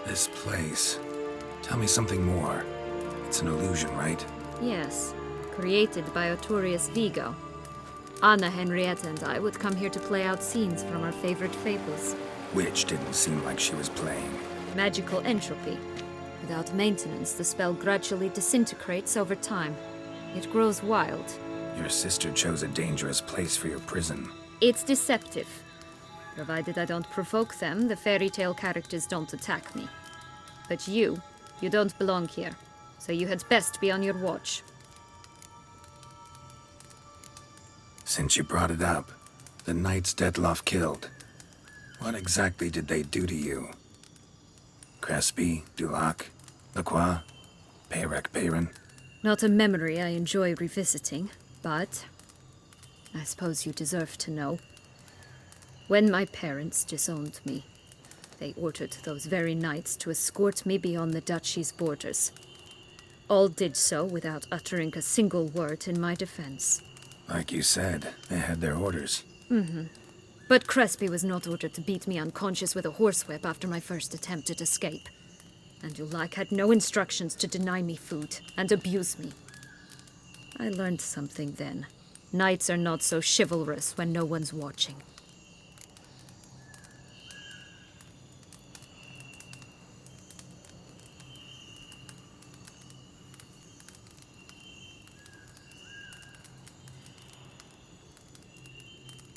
This place. Tell me something more. It's an illusion, right? Yes, created by Artorius Vigo. Anna, Henrietta, and I would come here to play out scenes from our favorite fables. Which didn't seem like she was playing. Magical entropy. Without maintenance, the spell gradually disintegrates over time. It grows wild. Your sister chose a dangerous place for your prison. It's deceptive. Provided I don't provoke them, the fairy tale characters don't attack me. But you don't belong here. So you had best be on your watch. Since you brought it up, the knights Detloff killed. What exactly did they do to you? Crespi, Dulac, Lacroix, Peyrac Peyran? Not a memory I enjoy revisiting, but I suppose you deserve to know. When my parents disowned me, they ordered those very knights to escort me beyond the duchy's borders. All did so without uttering a single word in my defense. Like you said, they had their orders. But Crespi was not ordered to beat me unconscious with a horsewhip after my first attempt at escape. And Dulac had no instructions to deny me food and abuse me. I learned something then. Knights are not so chivalrous when no one's watching.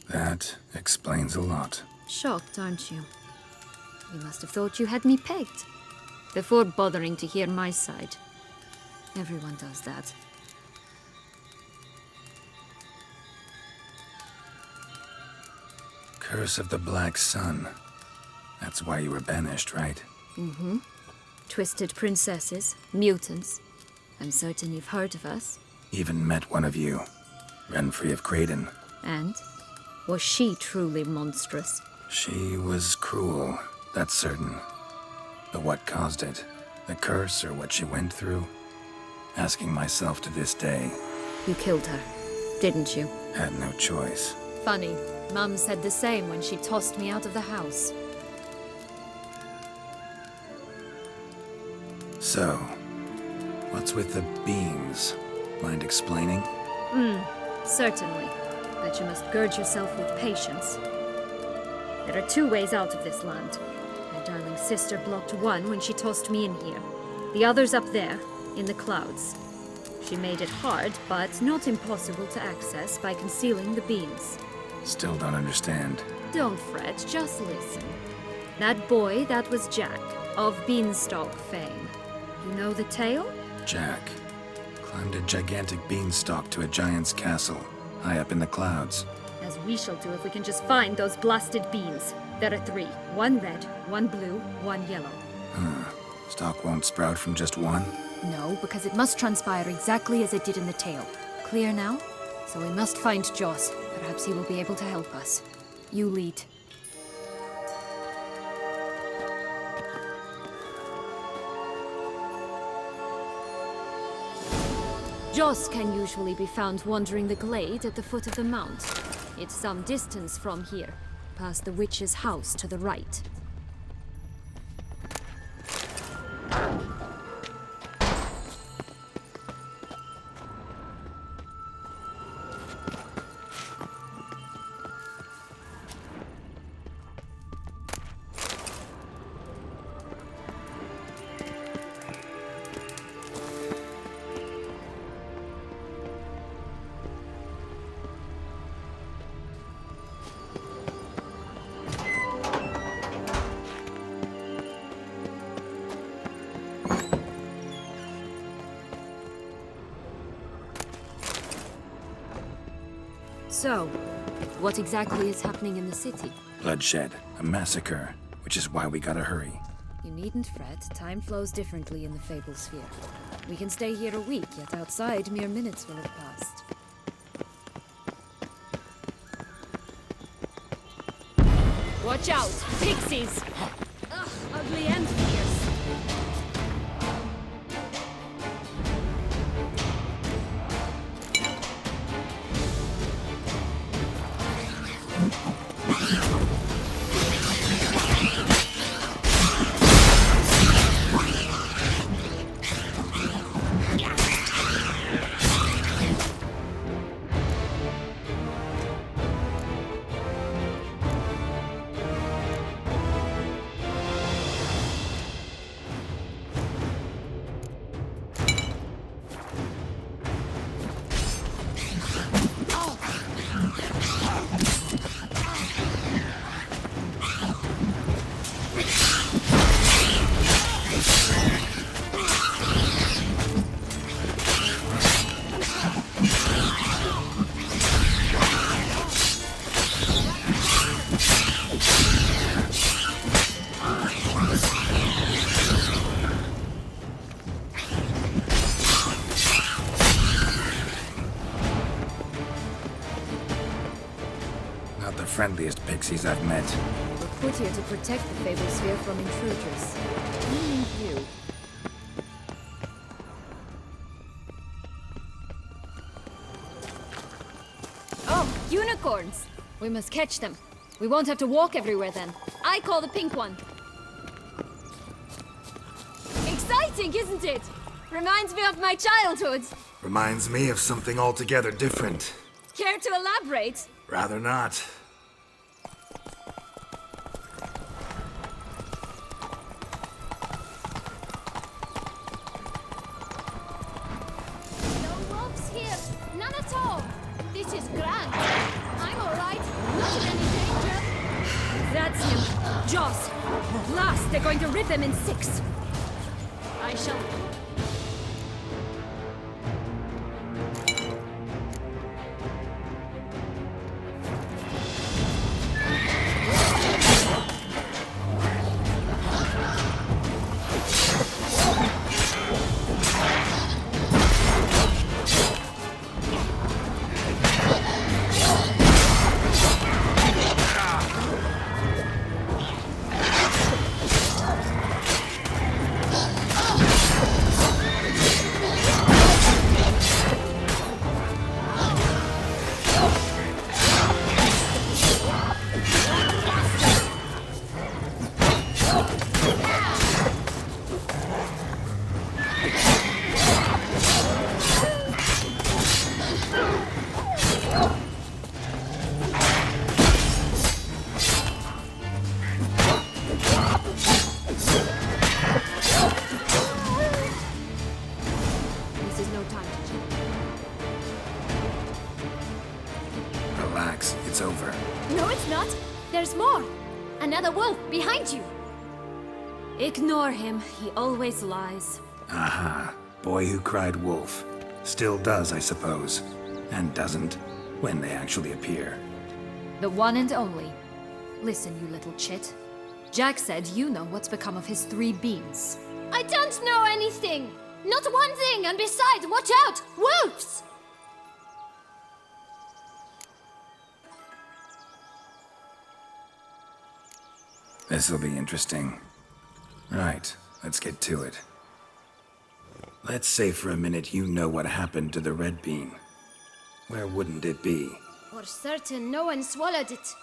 That explains a lot. Shocked, aren't you? You must have thought you had me pegged. Before bothering to hear my side. Everyone does that. Curse of the Black Sun. That's why you were banished, right? Twisted princesses, mutants. I'm certain you've heard of us. Even met one of you. Renfri of Creighton. And? Was she truly monstrous? She was cruel, that's certain. But what caused it? The curse or what she went through? Asking myself to this day. You killed her, didn't you? Had no choice. Funny. Mum said the same when she tossed me out of the house. So, what's with the beams? Mind explaining? Certainly. But you must gird yourself with patience. There are two ways out of this land. My darling sister blocked one when she tossed me in here. The other's up there, in the clouds. She made it hard, but not impossible to access by concealing the beams. Still don't understand. Don't fret, just listen. That boy, that was Jack, of Beanstalk fame. You know the tale? Jack climbed a gigantic beanstalk to a giant's castle, high up in the clouds. As we shall do if we can just find those blasted beans. There are 3. 1 red, 1 blue, 1 yellow. Stalk won't sprout from just one? No, because it must transpire exactly as it did in the tale. Clear now? So we must find Joss. Perhaps he will be able to help us. You lead. Joss can usually be found wandering the glade at the foot of the mount. It's some distance from here, past the witch's house to the right. So, what exactly is happening in the city? Bloodshed, a massacre, which is why we gotta hurry. You needn't fret. Time flows differently in the Fable Sphere. We can stay here a week, yet outside mere minutes will have passed. Watch out! Pixies! Ugh, ugly and fierce. friendliest pixies I've met. We're put here to protect the Fableспhere from intruders. Meaning you. Oh, unicorns! We must catch them. We won't have to walk everywhere then. I call the pink one. Exciting, isn't it? Reminds me of my childhood. Reminds me of something altogether different. Care to elaborate? Rather not. No wolves here, none at all. This is grand. I'm all right, not in any danger. That's him. Joss. At last, they're going to rip him in six. I shall... This is no time to chill. Relax, it's over. No, it's not. There's more. Another wolf behind you. Ignore him. He always lies. Aha. Boy who cried wolf. Still does, I suppose. And doesn't, when they actually appear. The one and only. Listen, you little chit. Jack said you know what's become of his 3 beans. I don't know anything. Not one thing, and besides, watch out! Wolves! This'll be interesting. Right, let's get to it. Let's say for a minute you know what happened to the red bean. Where wouldn't it be? For certain, no one swallowed it.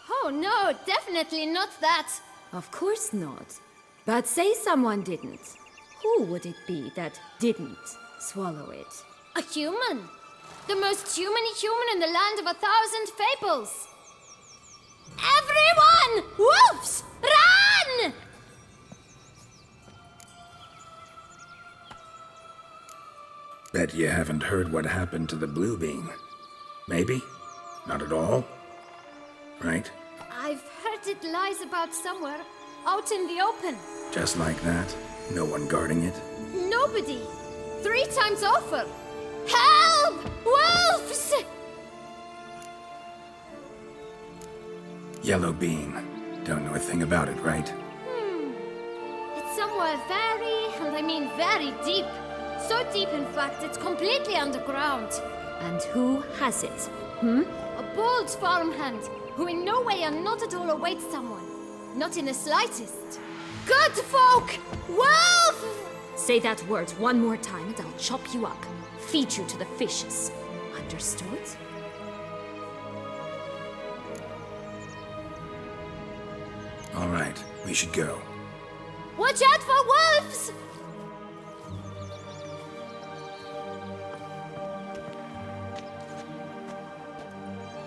Oh no, definitely not that. Of course not. But say someone didn't. Who would it be that didn't swallow it? A human. The most humany human in the land of 1,000 fables. Everyone! Wolves! Run! Bet you haven't heard what happened to the blue bean. Maybe? Not at all? Right? I've heard it lies about somewhere, out in the open. Just like that? No one guarding it? Nobody. 3 times over. Help! Wolves! Yellow bean. Don't know a thing about it, right? It's somewhere very, and I mean very deep. So deep, in fact, it's completely underground. And who has it? A bold farmhand who in no way and not at all awaits someone. Not in the slightest. Good folk! Wolf! Say that word one more time and I'll chop you up. Feed you to the fishes. Understood? All right, we should go. Watch out for wolves!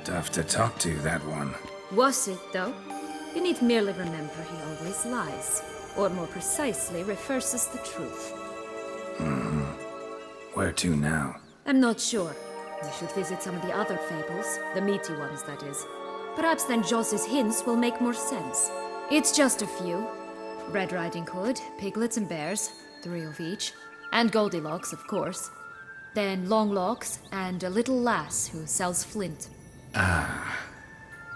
Tough to talk to, that one. Was it, though? You need merely remember he always lies. Or more precisely, reverses the truth. Where to now? I'm not sure. We should visit some of the other fables. The meaty ones, that is. Perhaps then Joss's hints will make more sense. It's just a few. Red Riding Hood, piglets and bears, 3 of each. And Goldilocks, of course. Then Longlocks, and a little lass who sells flint.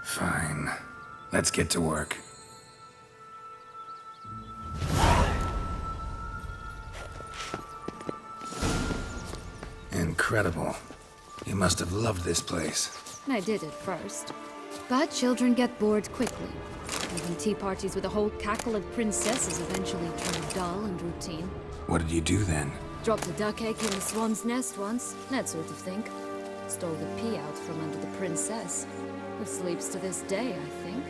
Fine. Let's get to work. Incredible. You must have loved this place. I did at first. But children get bored quickly. Even tea parties with a whole cackle of princesses eventually turn dull and routine. What did you do then? Dropped a duck egg in a swan's nest once, that sort of thing. Stole the pea out from under the princess, who sleeps to this day, I think.